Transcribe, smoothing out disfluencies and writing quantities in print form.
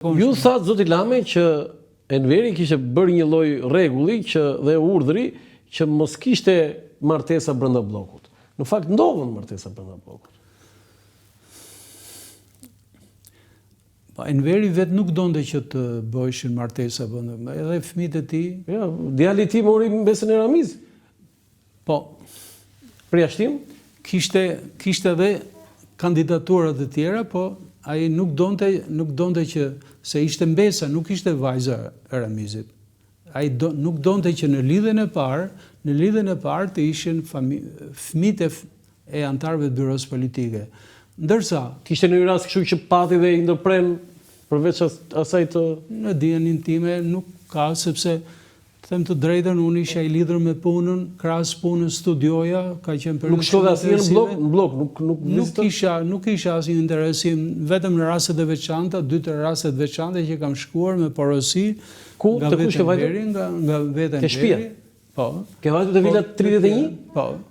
Ju thatë zoti Lame që Enveri kishte bërë një lloj rregulli që dhe urdhri që mos kishte martesa brenda bllokut. Në fakt ndodhen martesa brenda bllokut. Enveri vetë nuk donte që të bëheshin martesa brenda, edhe fëmijët e tij. Ja, djali i tij mori mbesën e Ramiz. Po, Përjashtim? Kishte edhe kandidaturat e tjera, po ai nuk donte që se ishte mbesa, nuk ishte vajza e Ramizit. Ai nuk donte që në lidhjen e parë të ishin fëmijët e antarëve të byros politike. Ndërsa Kishte në një rast kështu që pati dhe i ndërpren përveç asaj të në dijen time nuk ka, sepse them të drejtën, unë isha i lidhur me punën, krahas punës studioja, ka qenë për nuk shkove asnjëherë në blok, nuk kisha asnjë interesim, vetëm në rastet e veçanta, 2 rastet veçanta që kam shkuar me porosi. Ku të kush ke vajtur? Nga vetë Enveri. Ke shtëpia? Po. Ke vajtur te vila 31? Po.